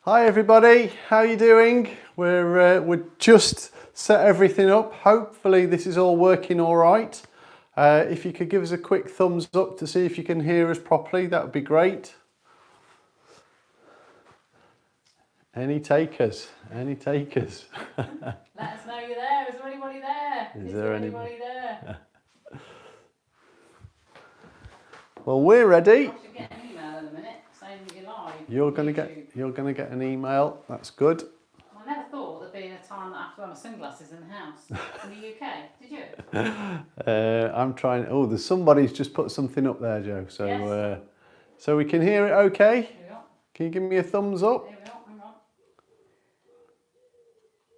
Hi everybody, how are you doing? We're just set everything up. Hopefully this is all working all right. If you could give us a quick thumbs up to see if you can hear us properly, that would be great. Any takers? Any takers? Let us know you're there. Is there anybody there? Is there anybody there? Well, we're ready. I should get an email in a minute saying that you're live. You're gonna get an email. That's good. I never thought there'd be a time that I have to wear my sunglasses in the house in the UK. Did you? I'm trying. Oh, there's somebody's just put something up there, Joe. So, Yes. So we can hear it. Okay. Here we are. Can you give me a thumbs up? Here we are. Hang on.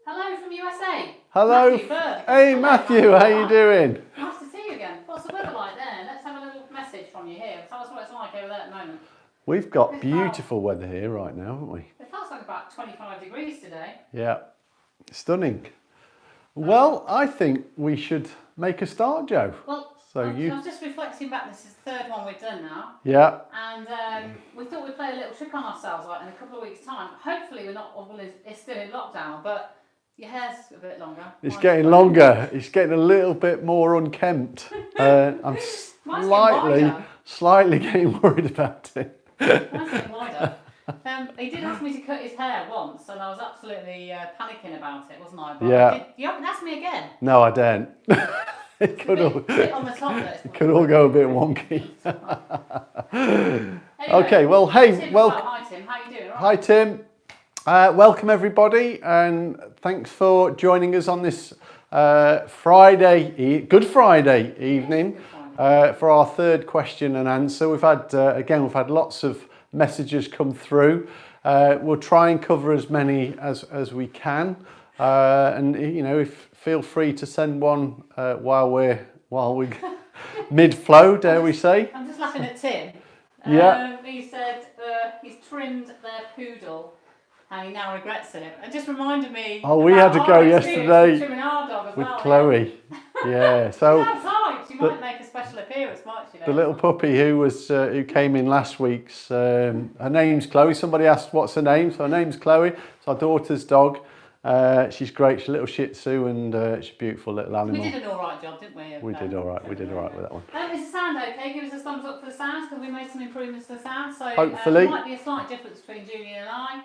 Hello from USA. Hello. Matthew Bird. Hey Hello, Matthew, how you doing? Nice to see you again. What's the weather like there? Let's have a little message from you here. Tell us what it's like over there at the moment. We've got beautiful weather here right now, haven't we? It feels like about 25 degrees today. Yeah, stunning. Well, I think we should make a start, Joe. Well, So I was just reflecting back. This is the third one we've done now. Yeah. And we thought we'd play a little trick on ourselves like in a couple of weeks' time. Hopefully we're not, well, it's still in lockdown, but your hair's a bit longer. It's getting longer. It's getting a little bit more unkempt. I'm slightly getting worried about it. Mine's getting wider. He did ask me to cut his hair once, and I was absolutely panicking about it, wasn't I? But Yeah. You haven't asked me again. No, I don't. It could a bit on the top there. it could all go a bit wonky. Anyway, Okay, well, hey, Tim, well, hi Tim, how you doing? All right? hi Tim. Welcome everybody, and thanks for joining us on this Good Friday evening for our third question and answer. We've had lots of messages come through. We'll try and cover as many as we can, and you know, feel free to send one while we're mid-flow, dare we say. I'm just laughing at Tim. Yeah. He said he's trimmed their poodle and he now regrets it. It just reminded me. Oh, we had to go yesterday trimming our dog as with well, Chloe. Yeah, so outside. She might make a special appearance, might she? the little puppy who came in last week's, her name's Chloe. Somebody asked what's her name, so her name's Chloe. It's our daughter's dog. She's great. She's a little Shih Tzu, and she's a beautiful little animal. We did an all right job, didn't we? We did all right. We did all right with that one. Is the sound okay? Give us a thumbs up for the sound, because we made some improvements to the sound. So Hopefully. there might be a slight difference between Julian and I,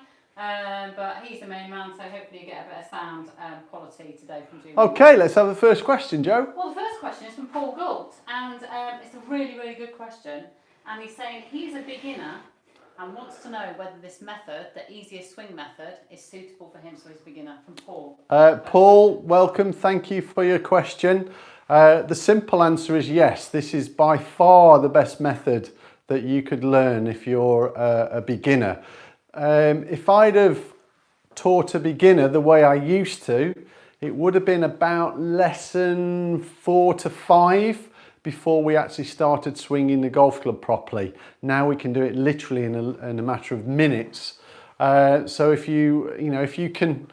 but he's the main man, so hopefully you get a better sound quality today from Julian. Okay, let's have the first question, Joe. Well, the first question is from Paul Gould, and it's a really, really good question. And he's saying he's a beginner and wants to know whether this method, the easiest swing method, is suitable for him. So he's a beginner. From Paul. Paul, welcome. Thank you for your question. The simple answer is yes. This is by far the best method that you could learn if you're a beginner. If I'd have taught a beginner the way I used to, it would have been about lesson 4 to 5 before we actually started swinging the golf club properly. Now we can do it literally in a matter of minutes. So if you can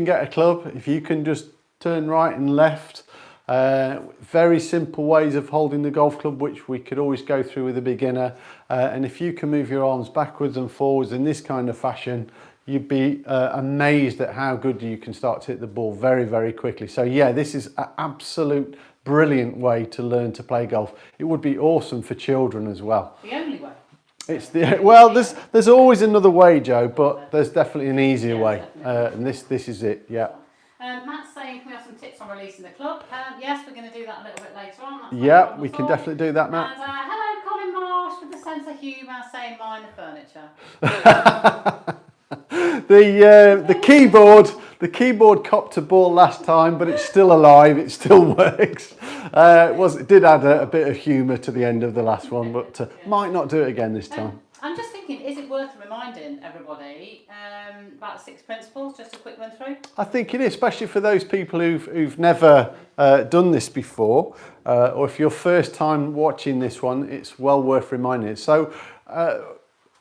get a club, if you can just turn right and left, very simple ways of holding the golf club, which we could always go through with a beginner. And if you can move your arms backwards and forwards in this kind of fashion, you'd be amazed at how good you can start to hit the ball very, very quickly. So yeah, this is an absolute brilliant way to learn to play golf. It would be awesome for children as well. The only way. There's always another way, Joe, but there's definitely an easier way, and this is it. Yeah. Matt's saying, can we have some tips on releasing the club? Yes, we're going to do that a little bit later on. That's Yeah, we can definitely do that, Matt. And hello, Colin Marsh with the sense of humour, saying mind the furniture. The keyboard copped a ball last time, but it's still alive. It still works. It did add a bit of humour to the end of the last one, but might not do it again this time. I'm just thinking, is it worth reminding everybody about the 6 principles? Just a quick run through. I think it is, especially for those people who've never done this before, or if you're first time watching this one, it's well worth reminding. So.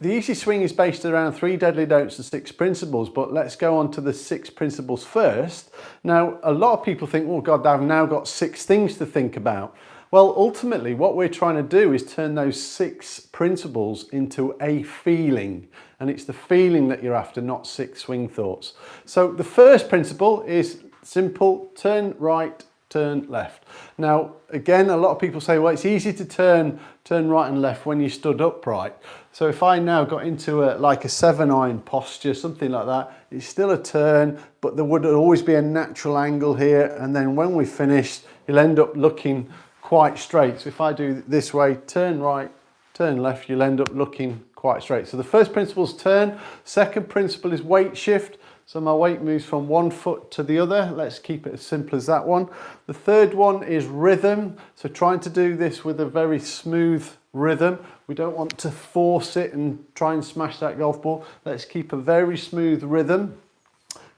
The easy swing is based around 3 deadly don'ts and 6 principles, but let's go on to the 6 principles first. Now, a lot of people think, oh God, I've now got 6 things to think about. Well, ultimately, what we're trying to do is turn those 6 principles into a feeling. And it's the feeling that you're after, not 6 swing thoughts. So the first principle is simple: turn right, turn left. Now, again, a lot of people say, well, it's easy to turn right and left when you stood upright. So if I now got into like a 7-iron posture, something like that, it's still a turn, but there would always be a natural angle here. And then when we finished, you'll end up looking quite straight. So if I do this way, turn right, turn left, you'll end up looking quite straight. So the first principle is turn. Second principle is weight shift. So my weight moves from one foot to the other. Let's keep it as simple as that one. The third one is rhythm. So trying to do this with a very smooth rhythm. We don't want to force it and try and smash that golf ball. Let's keep a very smooth rhythm.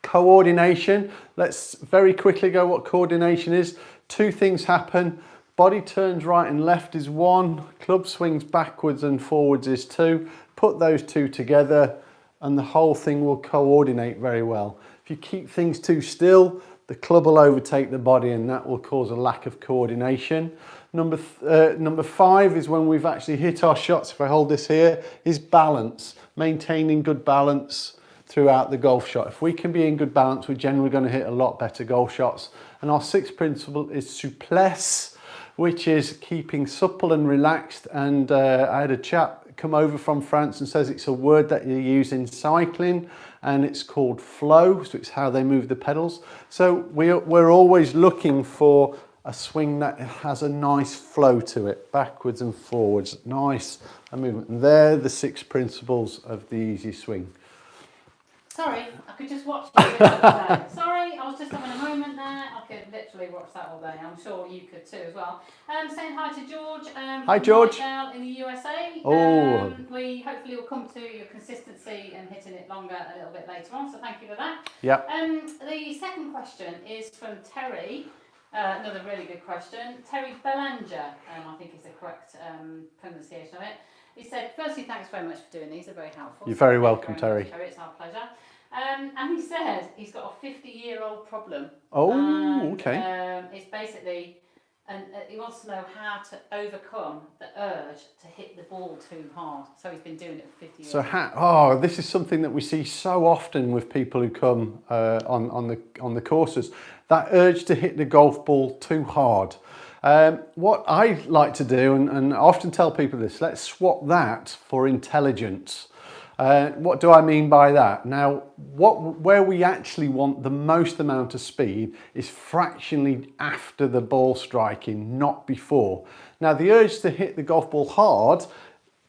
Coordination. Let's very quickly go what coordination is. 2 things happen. Body turns right and left is 1. Club swings backwards and forwards is 2. Put those 2 together, and the whole thing will coordinate very well. If you keep things too still, the club will overtake the body, and that will cause a lack of coordination. Number 5 is when we've actually hit our shots. If I hold this here, is balance, maintaining good balance throughout the golf shot. If we can be in good balance, we're generally going to hit a lot better golf shots. And our 6th principle is souplesse, which is keeping supple and relaxed. And I had a chap come over from France and says it's a word that you use in cycling, and it's called flow. So it's how they move the pedals. So we're always looking for a swing that has a nice flow to it, backwards and forwards, nice movement. And they're the 6 principles of the easy swing. Sorry, I could just watch you do it all day. Sorry, I was just having a moment there. I could literally watch that all day. I'm sure you could too as well. Saying hi to George. Hi, George. In the USA. Oh. We hopefully will come to your consistency and hitting it longer a little bit later on. So thank you for that. Yeah. The second question is from Terry. Another really good question. Terry Belanger, I think is the correct pronunciation of it. He said, firstly, thanks very much for doing these. They're very helpful. You're very welcome, Terry. Terry. It's our pleasure. And he said he's got a 50-year-old problem. Oh, okay. It's basically, and he wants to know how to overcome the urge to hit the ball too hard. So he's been doing it for 50 years. So this is something that we see so often with people who come on the courses. That urge to hit the golf ball too hard. What I like to do, and I often tell people this, let's swap that for intelligence. What do I mean by that? Now, where we actually want the most amount of speed is fractionally after the ball striking, not before. Now, the urge to hit the golf ball hard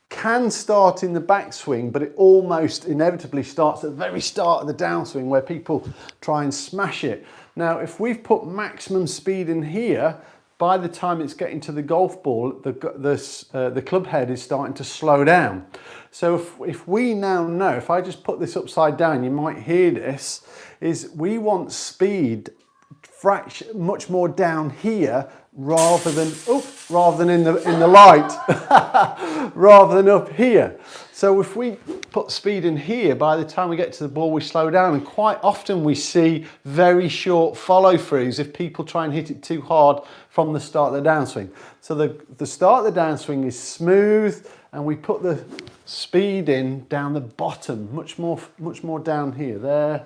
can start in the backswing, but it almost inevitably starts at the very start of the downswing where people try and smash it. Now, if we've put maximum speed in here, by the time it's getting to the golf ball, the club head is starting to slow down. So if we now know, if I just put this upside down, you might hear this, is we want speed much more down here rather than in the light, rather than up here. So if we put speed in here, by the time we get to the ball, we slow down, and quite often we see very short follow-throughs if people try and hit it too hard from the start of the downswing. So the start of the downswing is smooth, and we put the speed in down the bottom, much more down here. There.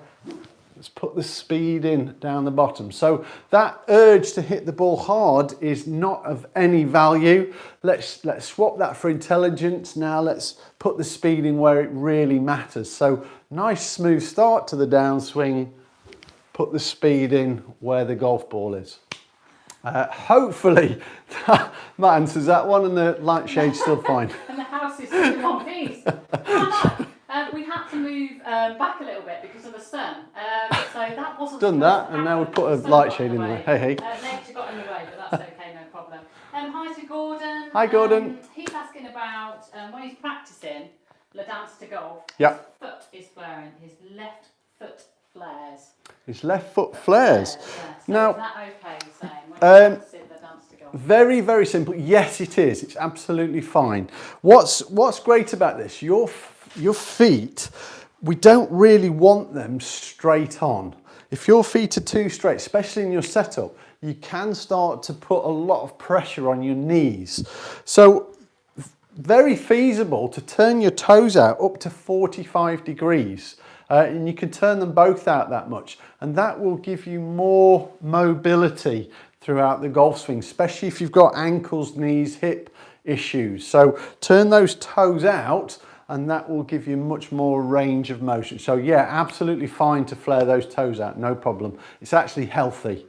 Let's put the speed in down the bottom. So that urge to hit the ball hard is not of any value. Let's swap that for intelligence. Now let's put the speed in where it really matters. So nice smooth start to the downswing. Put the speed in where the golf ball is. Hopefully that answers that one, and the light shade's still fine. And the house is still in one piece. We had to move back a little bit because of the sun. So that wasn't done that, and now we've put a light shade in there. Hey. Nature got in the way, but that's okay, no problem. Hi to Gordon. Hi, Gordon. He's asking about when he's practicing the dance to golf. Yeah. His foot is flaring. His left foot flares. His left foot flares. Yeah. So now, is that okay, you're saying, when he's practicing the dance to golf? Very, very simple. Yes, it is. It's absolutely fine. What's great about this? Your feet, we don't really want them straight on. If your feet are too straight, especially in your setup, you can start to put a lot of pressure on your knees. So very feasible to turn your toes out up to 45 degrees. And you can turn them both out that much. And that will give you more mobility throughout the golf swing, especially if you've got ankles, knees, hip issues. So turn those toes out and that will give you much more range of motion. So yeah, absolutely fine to flare those toes out, no problem. It's actually healthy.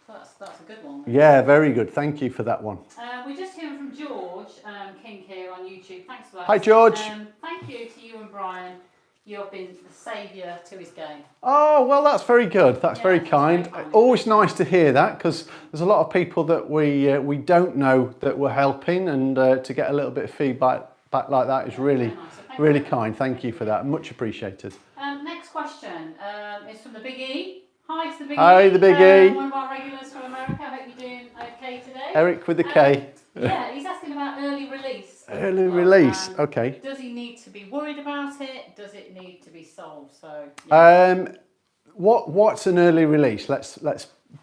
That's a good one. Yeah, very good. Thank you for that one. We're just hearing from George King here on YouTube. Thanks for that. Hi, George. Thank you to you and Brian. You've been the saviour to his game. Oh, well, that's very good. That's very that's kind. very kind. Always nice to hear that, because there's a lot of people that we don't know that we're helping, and to get a little bit of feedback back like that is really, really kind. Thank you for that. Much appreciated. Next question is from the Big E. Hi to the Big E. Hi, the Big E. One of our regulars from America. I hope you're doing okay today. Eric with the K. Yeah, he's asking about early release. Early release, okay. Does he need to be worried about it? Does it need to be solved? So. Yeah. What's an early release? Let's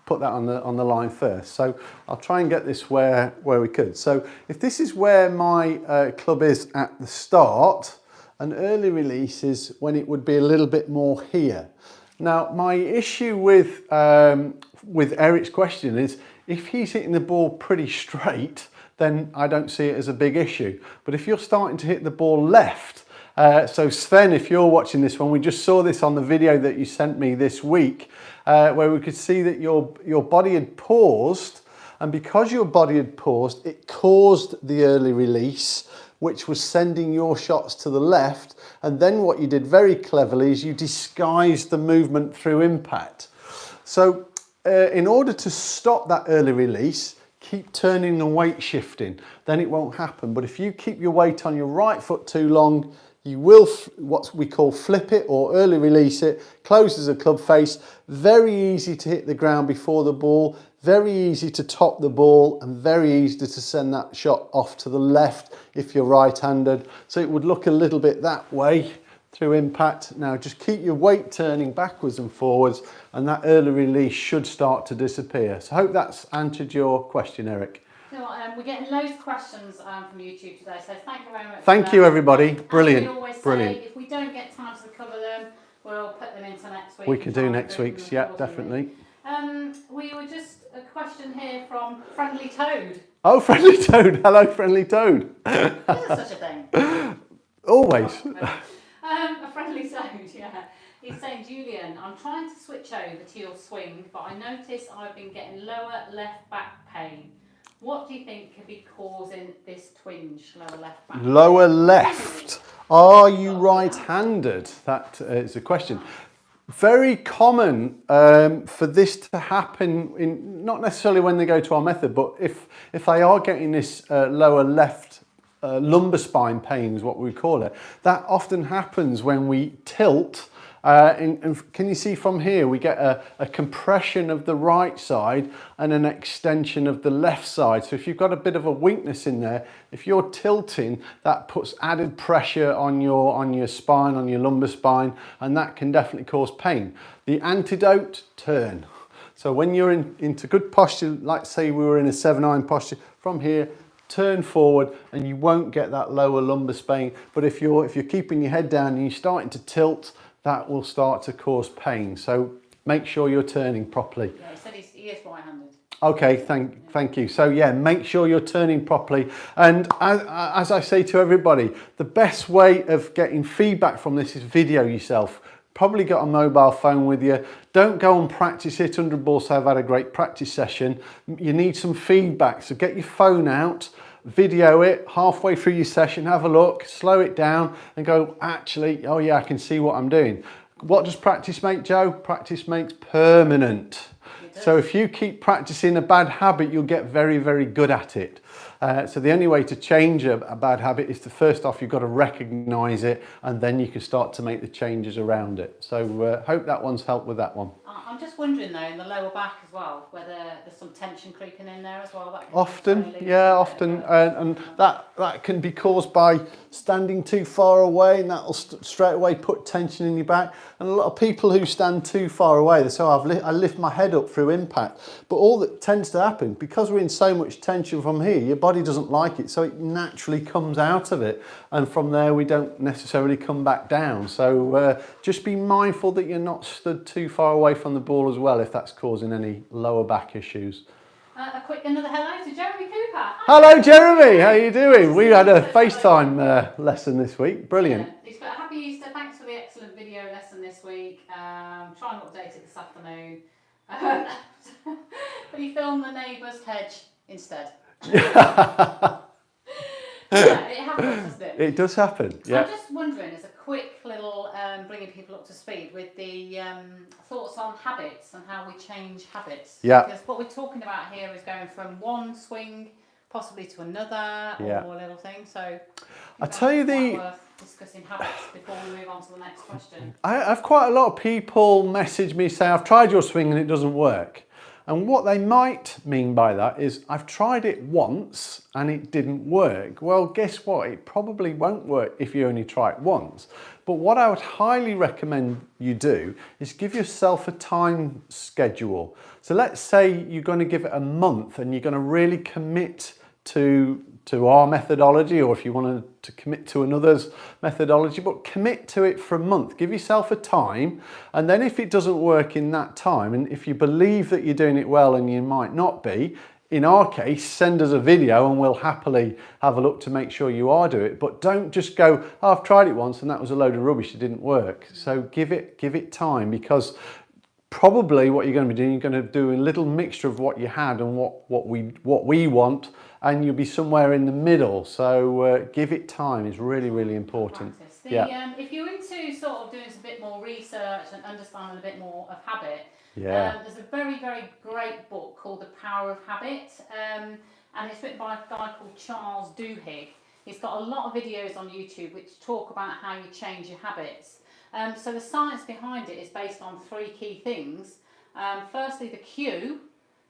put that on the line first. So I'll try and get this where we could. So if this is where my club is at the start, an early release is when it would be a little bit more here. Now my issue with Eric's question is if he's hitting the ball pretty straight, then I don't see it as a big issue. But if you're starting to hit the ball left, so Sven, if you're watching this one, we just saw this on the video that you sent me this week, where we could see that your body had paused, and because your body had paused, it caused the early release, which was sending your shots to the left. And then what you did very cleverly is you disguised the movement through impact. So in order to stop that early release, keep turning and weight shifting, then it won't happen. But if you keep your weight on your right foot too long, you will what we call flip it or early release it, closes a club face, very easy to hit the ground before the ball, very easy to top the ball, and very easy to send that shot off to the left if you're right-handed. So it would look a little bit that way through impact. Now just keep your weight turning backwards and forwards, and that early release should start to disappear. So I hope that's answered your question, Eric. So, we're getting loads of questions from YouTube today, so thank you very much. Thank you, everybody. Brilliant. As we always Brilliant. say, if we don't get time to cover them, we'll put them into next week. We can do next week's, yeah, definitely. We were just a question here from Friendly Toad. Oh, Friendly Toad. Hello, Friendly Toad. Is there such a thing? Always. A Friendly Toad, yeah. He's saying, Julian, I'm trying to switch over to your swing, but I notice I've been getting lower left back pain. What do you think could be causing this twinge, lower left back? Lower left. Are you right-handed? That is a question. Very common for this to happen, not necessarily when they go to our method, but if they are getting this lower left lumbar spine pain is what we call it, that often happens when we tilt. And can you see from here, we get a compression of the right side and an extension of the left side. So if you've got a bit of a weakness in there, if you're tilting, that puts added pressure on your spine, on your lumbar spine, and that can definitely cause pain. The antidote, turn. So when you're into good posture, like say we were in a 7-iron posture, from here, turn forward and you won't get that lower lumbar spine. But if you're keeping your head down and you're starting to tilt, that will start to cause pain. So make sure you're turning properly. Yeah, he said he is right-handed. Okay, thank you. So yeah, make sure you're turning properly. And as I say to everybody, the best way of getting feedback from this is video yourself. Probably got a mobile phone with you. Don't go and practice it 100 balls, say I've had a great practice session. You need some feedback, so get your phone out, video it halfway through your session, have a look, slow it down and go, actually, oh yeah, I can see what I'm doing. What does practice make, Joe? Practice makes permanent. So if you keep practicing a bad habit, you'll get very, very good at it. So the only way to change a bad habit is to, first off, you've got to recognise it, and then you can start to make the changes around it. So hope that one's helped with that one. I'm just wondering though, in the lower back as well, whether there's some tension creeping in there as well. That can Often, yeah, often, and that can be caused by standing too far away, and that'll straight away put tension in your back. And a lot of people who stand too far away, they say, I lift my head up through impact. But all that tends to happen, because we're in so much tension from here, your body doesn't like it, so it naturally comes out of it. And from there, we don't necessarily come back down. So just be mindful that you're not stood too far away from the ball as well, if that's causing any lower back issues. A quick another hello to Jeremy Cooper. Hello Jeremy, how are you doing? We had a FaceTime lesson this week, brilliant. Yeah. He's got a happy Easter, thanks for the excellent video lesson this week. Try and update it this afternoon. But he filmed the neighbour's hedge instead. Yeah, it happens, doesn't it? It does happen, yeah. I'm just wondering, as a quick little bringing people up to speed with the thoughts on habits and how we change habits. Yeah. Because what we're talking about here is going from one swing possibly to another or a little thing. So I tell you, worth discussing habits before we move on to the next question. I have quite a lot of people message me saying, I've tried your swing and it doesn't work. And what they might mean by that is, I've tried it once and it didn't work. Well, guess what? It probably won't work if you only try it once. But what I would highly recommend you do is give yourself a time schedule. So let's say you're going to give it a month and you're going to really commit to our methodology, or if you wanted to commit to another's methodology, but commit to it for a month. Give yourself a time, and then if it doesn't work in that time, and if you believe that you're doing it well and you might not be, in our case, send us a video and we'll happily have a look to make sure you are doing it. But don't just go, oh, I've tried it once and that was a load of rubbish, it didn't work. So give it time, because probably what you're going to be doing, you're going to do a little mixture of what you had and what we want, and you'll be somewhere in the middle. So give it time is really, really important. If you're into sort of doing a bit more research and understanding a bit more of habit, there's a very, very great book called The Power of Habit, and it's written by a guy called Charles Duhigg. He's got a lot of videos on YouTube which talk about how you change your habits. So the science behind it is based on three key things. Firstly, the cue.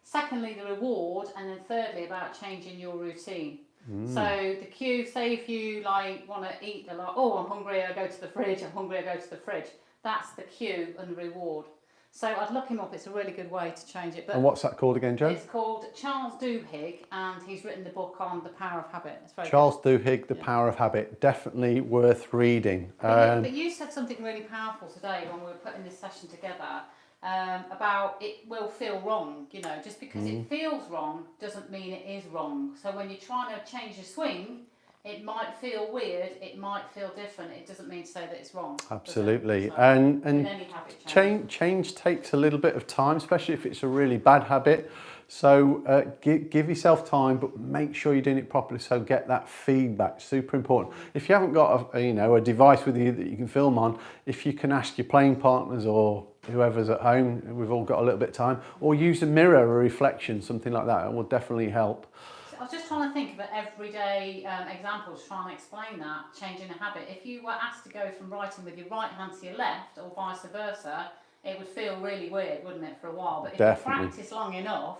Secondly, the reward. And then thirdly, about changing your routine. So the cue, say if you want to eat a lot, oh, I'm hungry, I go to the fridge, I'm hungry, I go to the fridge. That's the cue and reward. So I'd look him up, it's a really good way to change it. But and what's that called again, Joe? It's called Charles Duhigg, and he's written the book on The Power of Habit. It's very Charles Duhigg, The Power of Habit, definitely worth reading. But you said something really powerful today when we were putting this session together, about it will feel wrong, just because it feels wrong doesn't mean it is wrong. So when you're trying to change your swing, it might feel weird, it might feel different, it doesn't mean to say that it's wrong. Absolutely. So, and change takes a little bit of time, especially if it's a really bad habit. So give yourself time, but make sure you're doing it properly. So get that feedback, super important. If you haven't got a device with you that you can film on, if you can ask your playing partners or whoever's at home, we've all got a little bit of time, or use a mirror or reflection, something like that, it will definitely help. I was just trying to think of an everyday example to try and explain that, changing a habit. If you were asked to go from writing with your right hand to your left, or vice versa, it would feel really weird, wouldn't it, for a while? But if you practice long enough,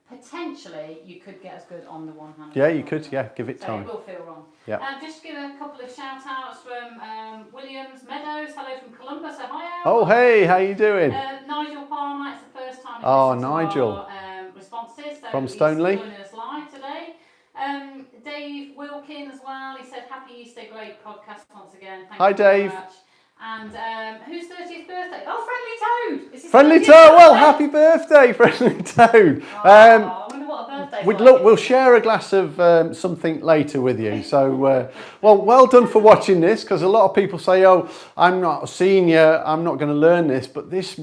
potentially you could get as good on the one hand. Yeah, you could, give it time. So it will feel wrong. Yeah. Just give a couple of shout outs from Williams Meadows, hello from Columbus, Ohio. Oh, hey, how you doing? Nigel Palmer, it's the first time he's Nigel. our responses. So from Stoneleigh. He's joining us live today. Dave Wilkin as well, he said, happy Easter, great podcast once again. Thank you Dave. very much. And whose 30th birthday? Oh, Friendly Toad! Friendly Toad, well, happy birthday, Friendly Toad. I wonder what a birthday we'll share a glass of something later with you. So, well done for watching this, because a lot of people say, oh, I'm not a senior, I'm not going to learn this, but this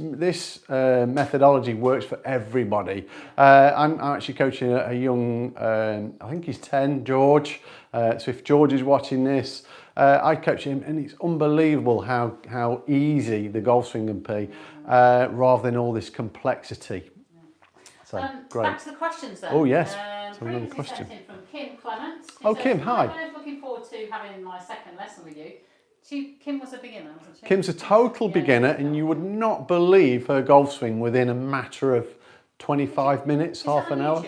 methodology works for everybody. I'm actually coaching a young, I think he's 10, George. So if George is watching this, I coach him, and it's unbelievable how easy the golf swing can be, rather than all this complexity. So great. Back to the questions then. Oh yes. So another question. Sent in from Kim Clement. Oh, Kim, hi. I'm looking forward to having my second lesson with you. Kim was a beginner, wasn't she? Kim's a total beginner, and you would not believe her golf swing within a matter of 25 minutes, half an hour.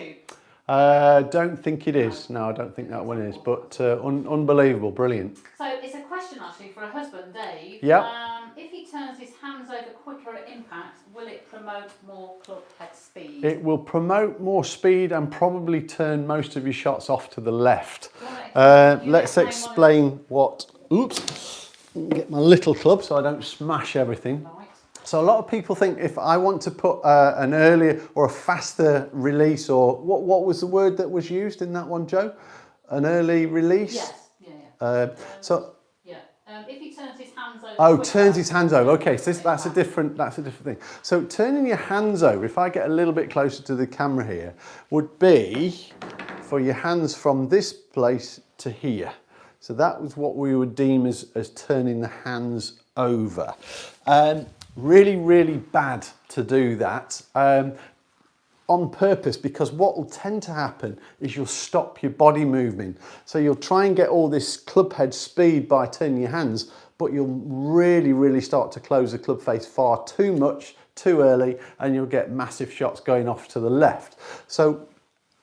Don't think it is. No, I don't think that one is. But unbelievable, brilliant. So it's a question actually for a husband, Dave. Yeah. If he turns his hands over quicker at impact, will it promote more club head speed? It will promote more speed and probably turn most of your shots off to the left. Let's explain what. Oops. Get my little club so I don't smash everything. Right. So a lot of people think if I want to put an earlier or a faster release, or what was the word that was used in that one, Joe? An early release? Yes. If he turns his hands over. Oh, turns his hands over. Okay, so that's a different thing. So turning your hands over, if I get a little bit closer to the camera here, would be for your hands from this place to here. So that was what we would deem as turning the hands over. Really, really bad to do that on purpose, because what will tend to happen is you'll stop your body moving. So you'll try and get all this club head speed by turning your hands, but you'll really, really start to close the club face far too much, too early, and you'll get massive shots going off to the left. So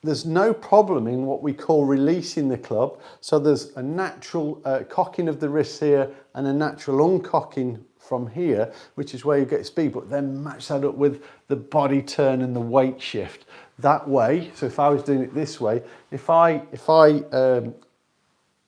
there's no problem in what we call releasing the club. So there's a natural cocking of the wrists here and a natural uncocking from here, which is where you get speed, but then match that up with the body turn and the weight shift. That way, so if I was doing it this way, if I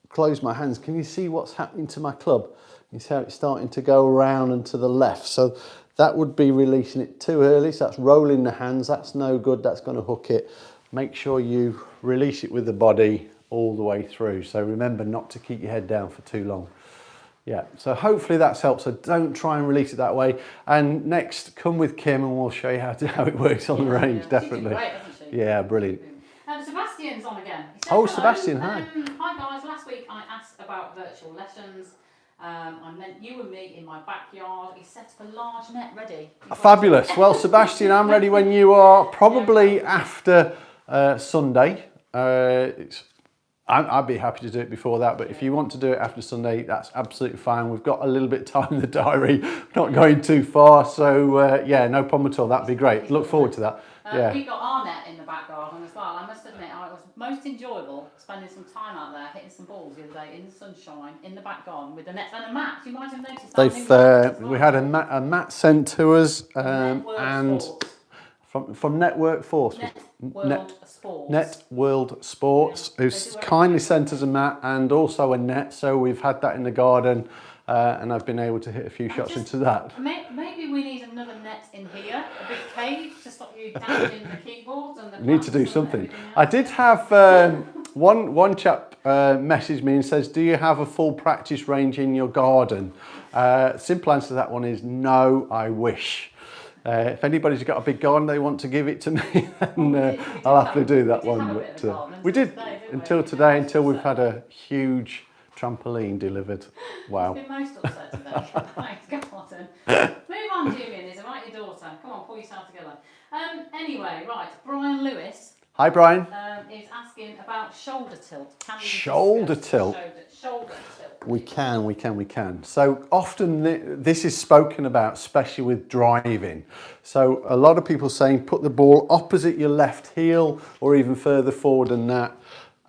close my hands, can you see what's happening to my club? You see how it's starting to go around and to the left. So that would be releasing it too early. So that's rolling the hands. That's no good. That's going to hook it. Make sure you release it with the body all the way through. So remember not to keep your head down for too long. Yeah, so hopefully that's helped. So don't try and release it that way. And next, come with Kim and we'll show you how it works on the range, definitely. She's great, hasn't she? Yeah, brilliant. Sebastian's on again. He said, oh, hello. Sebastian, hi. Hi guys, last week I asked about virtual lessons. I meant you and me in my backyard. He set up a large net ready. Fabulous. Well, Sebastian, I'm ready when you are, probably after Sunday. I'd be happy to do it before that, but if you want to do it after Sunday, that's absolutely fine. We've got a little bit of time in the diary, not going too far, so yeah, no problem at all. That'd be great. Look forward to that. Yeah. We got our net in the back garden as well. I must admit, it was most enjoyable spending some time out there hitting some balls the other day in the sunshine in the back garden with the nets and a mat. You might have noticed that. We had a mat sent to us, and from Network Force. Net World Sports, who's kindly sent us a mat and also a net, so we've had that in the garden, and I've been able to hit a few shots into that. Maybe we need another net in here, a big cage to stop you damaging the keyboards and the. We need to do something. I did have one chap message me and says, "Do you have a full practice range in your garden?" Simple answer to that one is no. I wish. If anybody's got a big garden they want to give it to me, then I'll have to do that one. But we did until today, until we've had a huge trampoline delivered. Wow. He's been most upset today. Thanks, Gordon. Move on, Julian. Is it right, your daughter? Come on, pull yourself together. Anyway, right. Brian Lewis. Hi, Brian. Is asking about shoulder tilt. Shoulder tilt. Shoulder tilt. We can. So often this is spoken about, especially with driving. So a lot of people saying put the ball opposite your left heel or even further forward than that,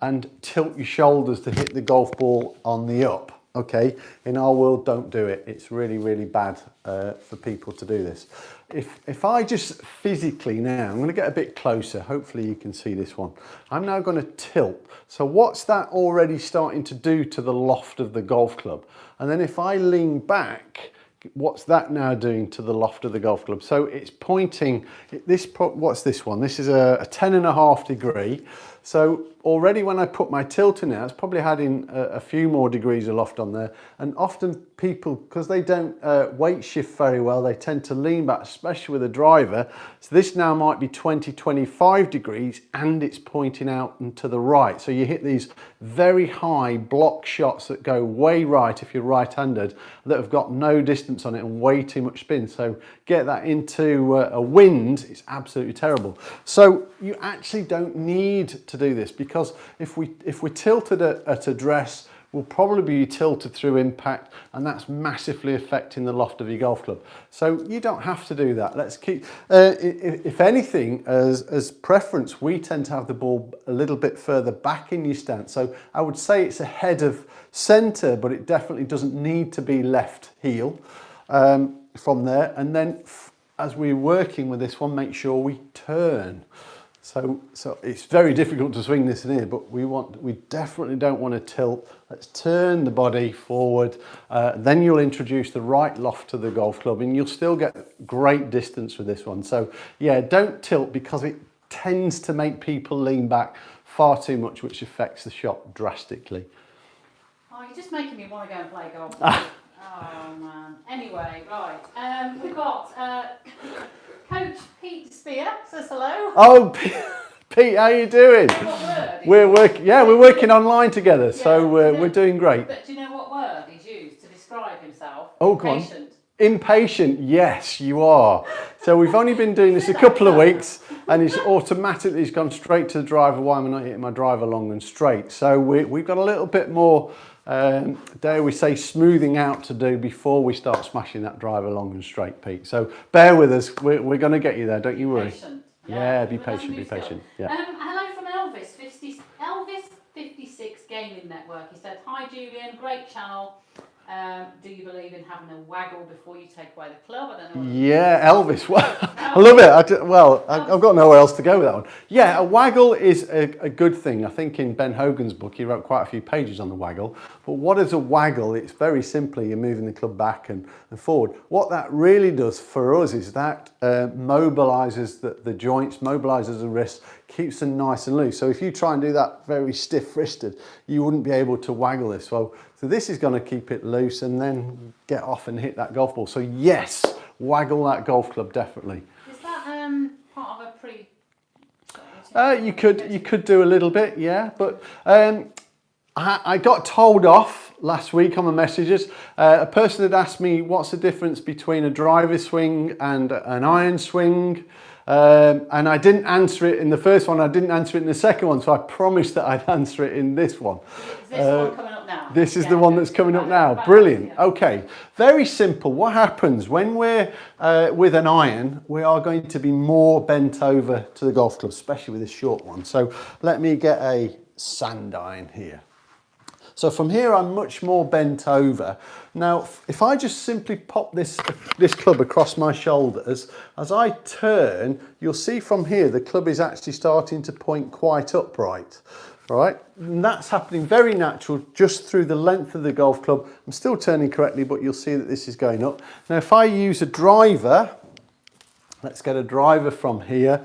and tilt your shoulders to hit the golf ball on the up. Okay, in our world, don't do it. It's really, really bad for people to do this. If I just physically now, I'm going to get a bit closer. Hopefully you can see this one. I'm now going to tilt. So what's that already starting to do to the loft of the golf club? And then if I lean back, what's that now doing to the loft of the golf club? So it's pointing, what's this one? This is a 10.5 degree. So already when I put my tilt in there, it's probably adding a few more degrees of loft on there. And often people, because they don't weight shift very well, they tend to lean back, especially with a driver. So this now might be 20, 25 degrees and it's pointing out and to the right. So you hit these very high block shots that go way right if you're right-handed, that have got no distance on it and way too much spin. So get that into a wind, it's absolutely terrible. So you actually don't need to to do this, because if we're tilted at address, we'll probably be tilted through impact, and that's massively affecting the loft of your golf club. So you don't have to do that. Let's keep, if anything, as preference, we tend to have the ball a little bit further back in your stance. So I would say it's ahead of centre, but it definitely doesn't need to be left heel from there. And then as we're working with this one, make sure we turn. So it's very difficult to swing this in here, but we definitely don't want to tilt. Let's turn the body forward. Then you'll introduce the right loft to the golf club, and you'll still get great distance with this one. So yeah, don't tilt, because it tends to make people lean back far too much, which affects the shot drastically. Oh, you're just making me want to go and play golf. Oh man. Anyway, right. We've got Coach Pete Spear says hello. Oh, Pete, how you doing? What word? We're working online together, so we're doing great. But do you know what word he's used to describe himself? Oh, go on. Impatient. Impatient, yes, you are. So we've only been doing this a couple of weeks, and he's gone straight to the driver. Why am I not hitting my driver long and straight? So we've got a little bit more, dare we say, smoothing out to do before we start smashing that driver long and straight, Pete. So bear with us. We're going to get you there. Don't you worry. Patient. Yeah, be patient. Be patient. Yeah. Hello from Elvis 56 Gaming Network. He said, "Hi Julian, great channel. Do you believe in having a waggle before you take away the club?" I don't know. Yeah, Elvis. Well, I love it. I've got nowhere else to go with that one. Yeah, a waggle is a good thing. I think in Ben Hogan's book, he wrote quite a few pages on the waggle. But what is a waggle? It's very simply you're moving the club back and forward. What that really does for us is that mobilises the joints, mobilises the wrists, keeps them nice and loose. So if you try and do that very stiff-wristed, you wouldn't be able to waggle this. So this is going to keep it loose and then get off and hit that golf ball. So yes, waggle that golf club, definitely. Is that part of a pre? You could do a little bit, yeah. But I got told off last week on the messages. A person had asked me what's the difference between a driver swing and an iron swing. And I didn't answer it in the first one, I didn't answer it in the second one, so I promised that I'd answer it in this one. Is this the one coming up now? This is the one that's coming up now. Brilliant. Okay, very simple. What happens when we're with an iron, we are going to be more bent over to the golf club, especially with this short one. So let me get a sand iron here. So from here, I'm much more bent over. Now, if I just simply pop this club across my shoulders, as I turn, you'll see from here, the club is actually starting to point quite upright. All right, and that's happening very natural, just through the length of the golf club. I'm still turning correctly, but you'll see that this is going up. Now, if I use a driver, let's get a driver from here.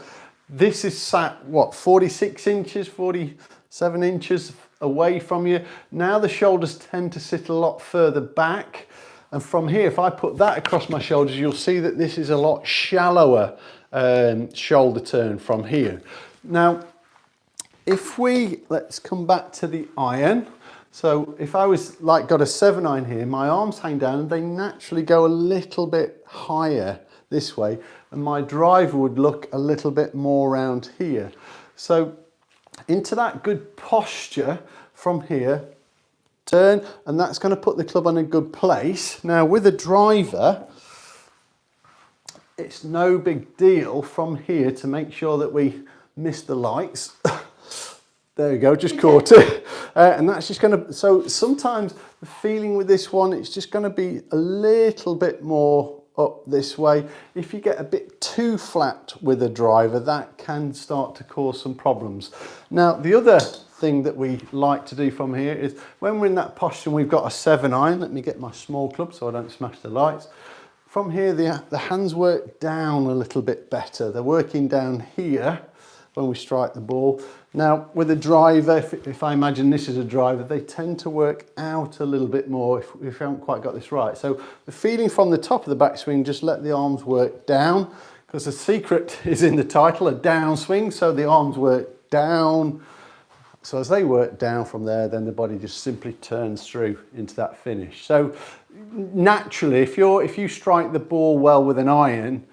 This is sat, what, 46 inches, 47 inches away from you. Now the shoulders tend to sit a lot further back, and from here, if I put that across my shoulders, you'll see that this is a lot shallower shoulder turn from here. Now let's come back to the iron. So if I was got a 7-iron here, my arms hang down and they naturally go a little bit higher this way, and my driver would look a little bit more around here. So into that good posture from here, turn, and that's going to put the club on a good place. Now with a driver, it's no big deal from here to make sure that we miss the lights. There we go, just caught it. And that's just going to, so sometimes the feeling with this one, it's just going to be a little bit more up this way. If you get a bit too flat with a driver, that can start to cause some problems. Now, the other thing that we like to do from here is when we're in that posture, we've got a 7-iron. Let me get my small club so I don't smash the lights. From here, the hands work down a little bit better. They're working down here when we strike the ball. Now, with a driver, if I imagine this is a driver, they tend to work out a little bit more if we haven't quite got this right. So the feeling from the top of the backswing, just let the arms work down, because the secret is in the title, a downswing, so the arms work down. So as they work down from there, then the body just simply turns through into that finish. So naturally, if you strike the ball well with an iron,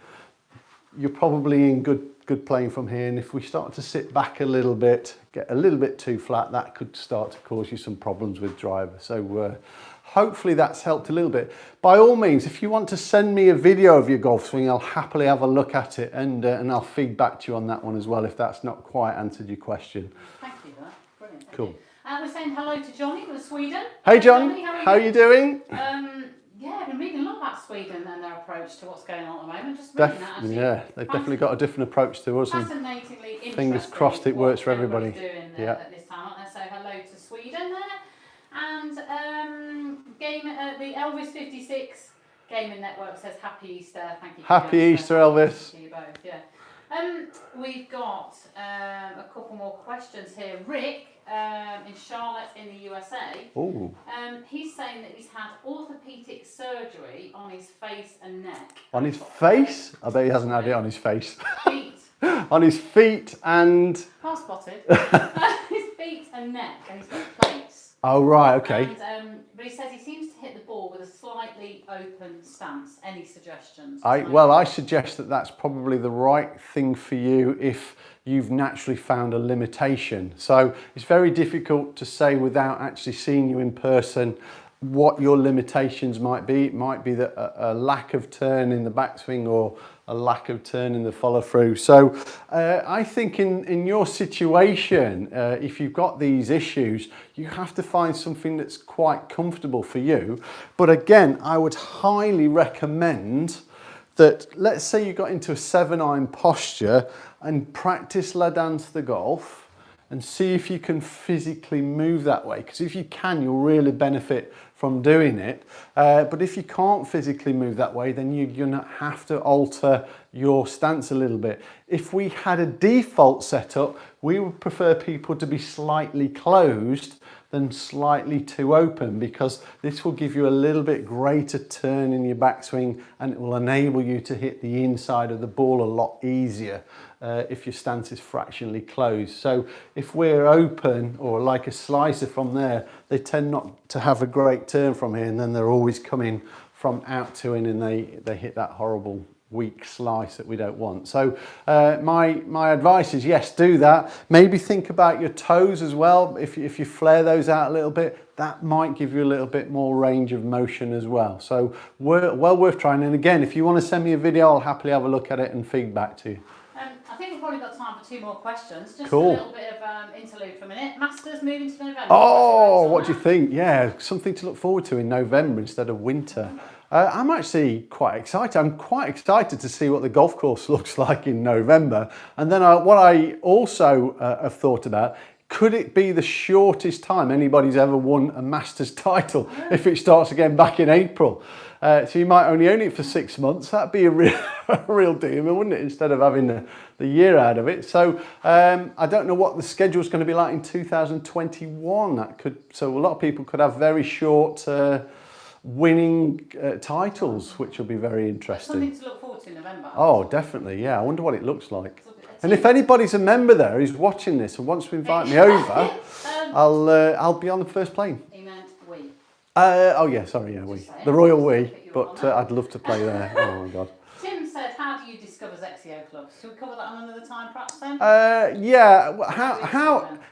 you're probably in good playing from here. And if we start to sit back a little bit, get a little bit too flat, that could start to cause you some problems with driver. So hopefully that's helped a little bit. By all means, if you want to send me a video of your golf swing, I'll happily have a look at it, and I'll feed back to you on that one as well if that's not quite answered your question. Thank you for that. Brilliant. Thank Cool. you. We're saying hello to Johnny from Sweden. Hey John, Johnny, how are you doing? Yeah, I've been reading a lot about Sweden and their approach to what's going on at the moment. Just reading that, actually. Yeah, they've definitely got a different approach to us. And Fascinatingly interesting. fingers crossed it works for everybody. Doing, yeah. At this time, aren't they? So hello to Sweden there. And the Elvis 56 Gaming Network says Happy Easter. Thank you. Happy Easter, Elvis. To you both. Yeah. We've got a couple more questions here. Rick in Charlotte in the USA. Ooh. He's saying that he's had orthopedic surgery on his face and neck. On his face? I bet he hasn't had it on his face. Feet. On his feet and... Well spotted. His feet and neck, and he's got plates. Oh, right, okay. And, but he says he seems to hit the ball with a slightly open stance. Any suggestions? I suggest that that's probably the right thing for you if you've naturally found a limitation. So it's very difficult to say without actually seeing you in person what your limitations might be. It might be that a lack of turn in the backswing or a lack of turn in the follow through. So I think in your situation, if you've got these issues, you have to find something that's quite comfortable for you. But again, I would highly recommend that, let's say you got into a 7-iron posture and practice La Dance the Golf and see if you can physically move that way. Because if you can, you'll really benefit from doing it. But if you can't physically move that way, then you're gonna have to alter your stance a little bit. If we had a default setup, we would prefer people to be slightly closed than slightly too open, because this will give you a little bit greater turn in your backswing and it will enable you to hit the inside of the ball a lot easier if your stance is fractionally closed. So if we're open or like a slicer from there, they tend not to have a great turn from here, and then they're always coming from out to in and they hit that horrible weak slice that we don't want. So my advice is, yes, do that. Maybe think about your toes as well. If you flare those out a little bit, that might give you a little bit more range of motion as well. So well worth trying. And again, if you want to send me a video, I'll happily have a look at it and feedback to you. I think we've probably got time for 2 more questions. Just cool. A little bit of interlude for a minute. Masters moving to November. Oh, what do you think? Yeah, something to look forward to in November instead of winter. I'm actually quite excited. I'm quite excited to see what the golf course looks like in November. And then what I also have thought about, could it be the shortest time anybody's ever won a Masters title if it starts again back in April? So you might only own it for 6 months. That'd be a real demon, wouldn't it? Instead of having the year out of it. So I don't know what the schedule's going to be like in 2021. So a lot of people could have very short winning titles, which will be very interesting. Something to look forward to in November. Oh, definitely, yeah. I wonder what it looks like. And if anybody's a member there who's watching this and wants to invite me over, I'll be on the first plane. He meant we. Oh yeah, sorry, yeah, we. The royal we, but I'd love to play there. Oh my God. Tim said, how do you discover XEO clubs? Should we cover that on another time perhaps then? Yeah,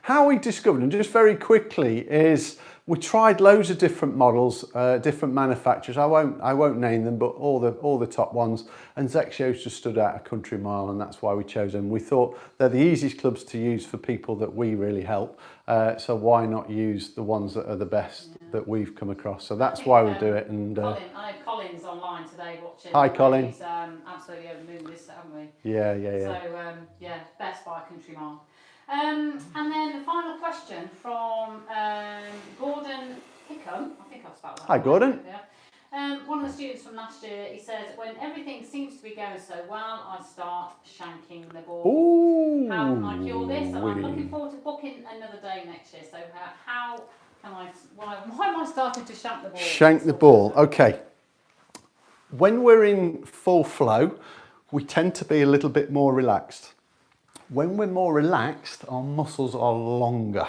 how we discovered them, just very quickly, is we tried loads of different models, different manufacturers. I won't name them, but all the top ones. And XEO's just stood out a country mile, and that's why we chose them. We thought they're the easiest clubs to use for people that we really help. So why not use the ones that are the best that we've come across? So that's why we do it. And Colin, I know Colin's online today watching. Hi, Colin. He's absolutely over the moon with this, haven't we? Yeah. So best by a country mile. And then the final question from Gordon Hickam. I think I've spelled that. Hi, Gordon. Yeah. One of the students from last year, he says, when everything seems to be going so well, I start shanking the ball. Ooh, how can I cure this? And I'm looking forward to booking another day next year. So why am I starting to shank the ball? Shank the ball. Okay. When we're in full flow, we tend to be a little bit more relaxed. When we're more relaxed, our muscles are longer.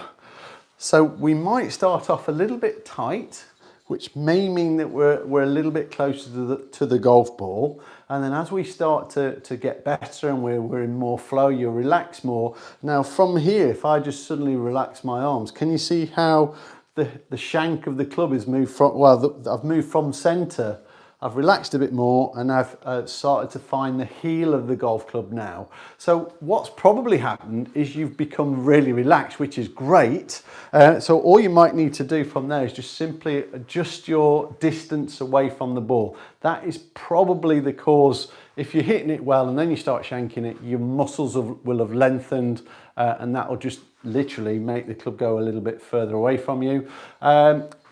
So we might start off a little bit tight, which may mean that we're a little bit closer to the golf ball. And then as we start to get better and we're in more flow, you'll relax more. Now from here, if I just suddenly relax my arms, can you see how the shank of the club is moved from, well, I've moved from centre. I've relaxed a bit more and I've started to find the heel of the golf club now. So what's probably happened is you've become really relaxed, which is great. So all you might need to do from there is just simply adjust your distance away from the ball. That is probably the cause. If you're hitting it well and then you start shanking it, your muscles will have lengthened and that will just literally make the club go a little bit further away from you.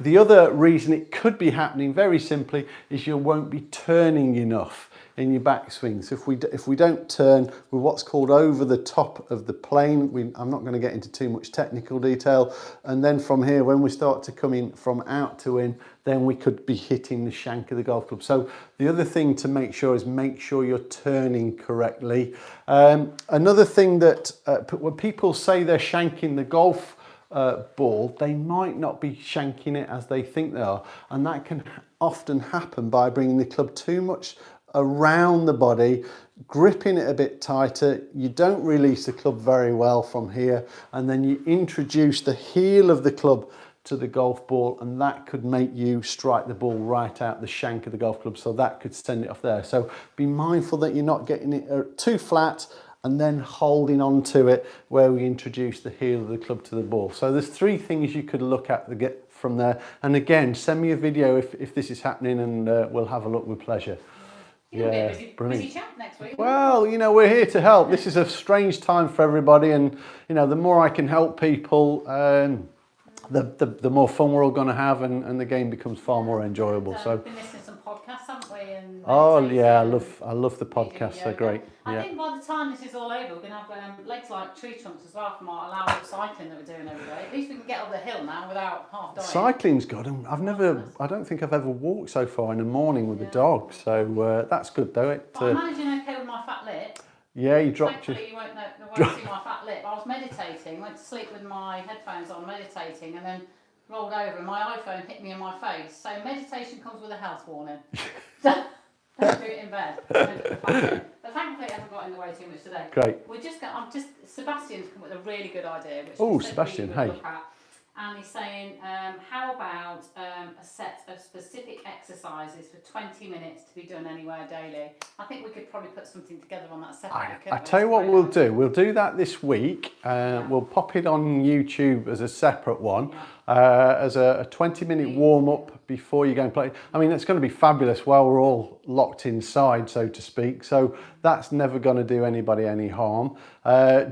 The other reason it could be happening very simply is you won't be turning enough in your backswing. So if we don't turn with what's called over the top of the plane, I'm not going to get into too much technical detail, and then from here when we start to come in from out to in, then we could be hitting the shank of the golf club. So the other thing to make sure is make sure you're turning correctly. Another thing that when people say they're shanking the golf ball, they might not be shanking it as they think they are, and that can often happen by bringing the club too much around the body, gripping it a bit tighter. You don't release the club very well from here, and then you introduce the heel of the club to the golf ball, and that could make you strike the ball right out the shank of the golf club, so that could send it off there. So be mindful that you're not getting it too flat and then holding on to it where we introduce the heel of the club to the ball. So there's 3 things you could look at to get from there. And again, send me a video if this is happening, and we'll have a look with pleasure. Yeah, busy chap next week. Well, you know, we're here to help. This is a strange time for everybody, and you know, the more I can help people, the more fun we're all going to have, and the game becomes far more enjoyable. So, been listening to some podcasts, haven't we? And oh yeah, I love the podcasts. They're great. I think by the time this is all over, we're going to have legs like tree trunks as well from our allowable cycling that we're doing every day. At least we can get up the hill now without half dying. Cycling's good. I don't think I've ever walked so far in the morning with the dog. So that's good though. I'm managing okay with my fat lip. Yeah, you dropped Thankfully, you won't see my fat lip. I was meditating, went to sleep with my headphones on, meditating, and then rolled over, and my iPhone hit me in my face. So meditation comes with a health warning. Don't do it in bed. But thankfully, it hasn't got in the way too much today. Great. Sebastian's come up with a really good idea, which Sebastian, we hey. look at. And he's saying, how about a set of specific exercises for 20 minutes to be done anywhere daily? I think we could probably put something together on that separately. I tell you what we'll do. We'll do that this week. We'll pop it on YouTube as a separate one, as a 20-minute warm-up before you go and play. I mean, it's going to be fabulous while we're all locked inside, so to speak. So that's never going to do anybody any harm.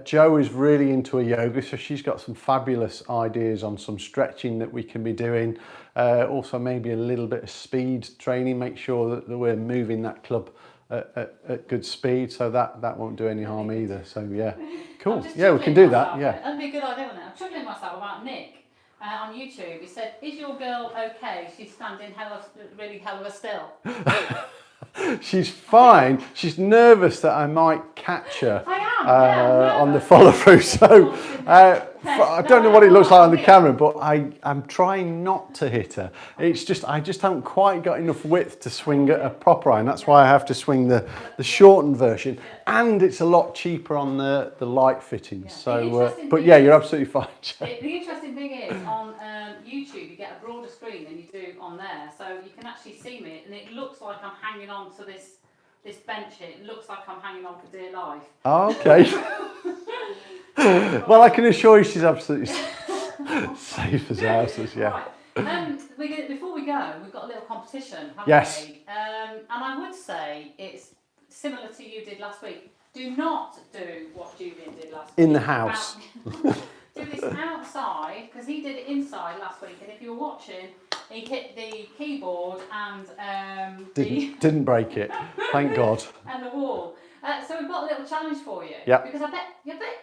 Jo is really into a yoga, so she's got some fabulous ideas on some stretching that we can be doing. Also maybe a little bit of speed training, make sure that we're moving that club at good speed, so that won't do any harm either. So yeah, cool. Yeah, we can do that. Yeah, that'd be a good idea, wouldn't it? I'm chuckling myself about Nick on YouTube. He said, "Is your girl okay? She's standing really hell of a still." She's fine. She's nervous that I might catch her on the follow through. So I don't know what it looks like on the camera, but I'm trying not to hit her. It's just I just haven't quite got enough width to swing at a proper iron. That's why I have to swing the shortened version, and it's a lot cheaper on the light fittings. So, but yeah, you're absolutely fine. The interesting thing is on YouTube you get a broader screen than you do on there, so you can actually see me, and it looks like I'm hanging on to this bench here. It looks like I'm hanging on for dear life. Okay. Well, I can assure you she's absolutely safe as houses, yeah. Right. Before we go, we've got a little competition, haven't yes. we? And I would say it's similar to you did last week. Do not do what Julian did last week. In the house. Do this outside, because he did it inside last week, and if you were watching, he hit the keyboard and didn't break it, thank God. And the wall. So we've got a little challenge for you. Yeah. Because I bet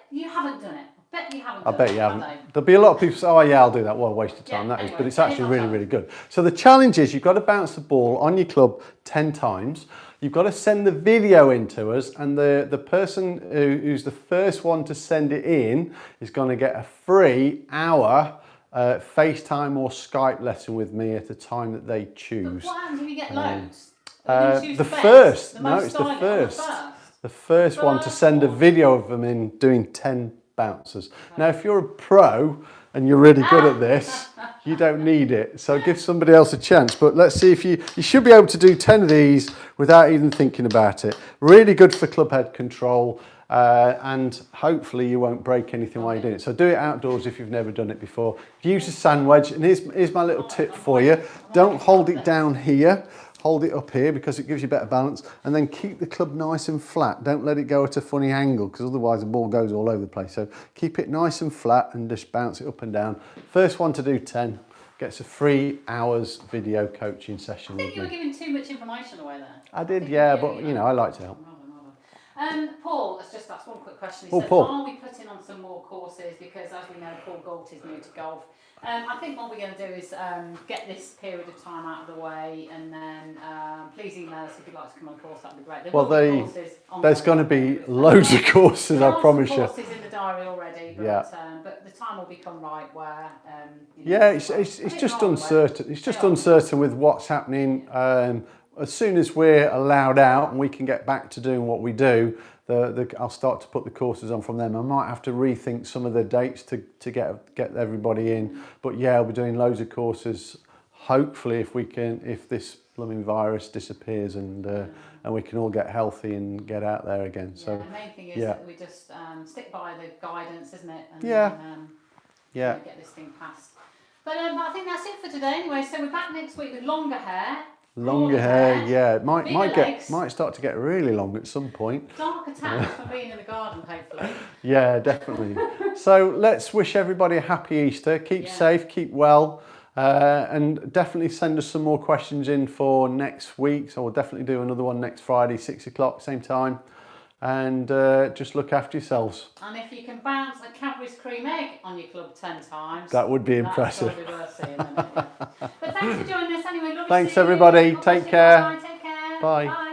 you haven't done it. I bet you haven't. There'll be a lot of people say, "Oh yeah, I'll do that." What a waste of time that is. But it's actually really, really good. So the challenge is you've got to bounce the ball on your club 10 times. You've got to send the video in to us, and the person who's the first one to send it in is going to get a free hour FaceTime or Skype lesson with me at a time that they But choose. what happens if you get loads? Are we gonna choose The best? first, The no, most it's the stylish on first. first? The first one to First send a one. video of them in doing 10 bouncers. Now, if you're a pro and you're really good at this, you don't need it. So give somebody else a chance. But let's see if you should be able to do 10 of these without even thinking about it. Really good for club head control. And hopefully you won't break anything while you're doing it. So do it outdoors if you've never done it before. Use a sand wedge, and here's my little tip for you. Don't hold it down here. Hold it up here because it gives you better balance, and then keep the club nice and flat. Don't let it go at a funny angle because otherwise the ball goes all over the place. So keep it nice and flat and just bounce it up and down. First one to do 10 gets a 3 hours video coaching session I think with you were me. giving too much information away there. I did, yeah, but you know, I like to help. Paul has just asked one quick question. He Oh, said, Paul. are we putting on some more courses? Because as we know, Paul Galt is new to golf. I think what we're going to do is get this period of time out of the way, and then please email us if you'd like to come on a course. That'd be great. There will be courses on there's going to be loads of courses, I promise you. There are some courses in the diary already, but, Yeah. But the time will become right where. Yeah, it's just uncertain. It's just uncertain with what's happening. As soon as we're allowed out and we can get back to doing what we do, I'll start to put the courses on from them. I might have to rethink some of the dates to get everybody in. But yeah, I'll be doing loads of courses. Hopefully, if this blooming virus disappears and we can all get healthy and get out there again. So the main thing is that we just stick by the guidance, isn't it? And then, get this thing passed. But I think that's it for today anyway. So we're back next week with longer hair. Longer hair, yeah. It might start to get really long at some point. Darker taps for being in the garden, hopefully. Yeah, definitely. So let's wish everybody a happy Easter. Keep safe, keep well, and definitely send us some more questions in for next week. So we'll definitely do another one next Friday, 6 o'clock, same time. And just look after yourselves. And if you can bounce a Cadbury's cream egg on your club 10 times, that would be impressive. That's worth seeing, isn't it? But thanks for joining us anyway. Thanks everybody. Take care. Take care. Bye. Bye.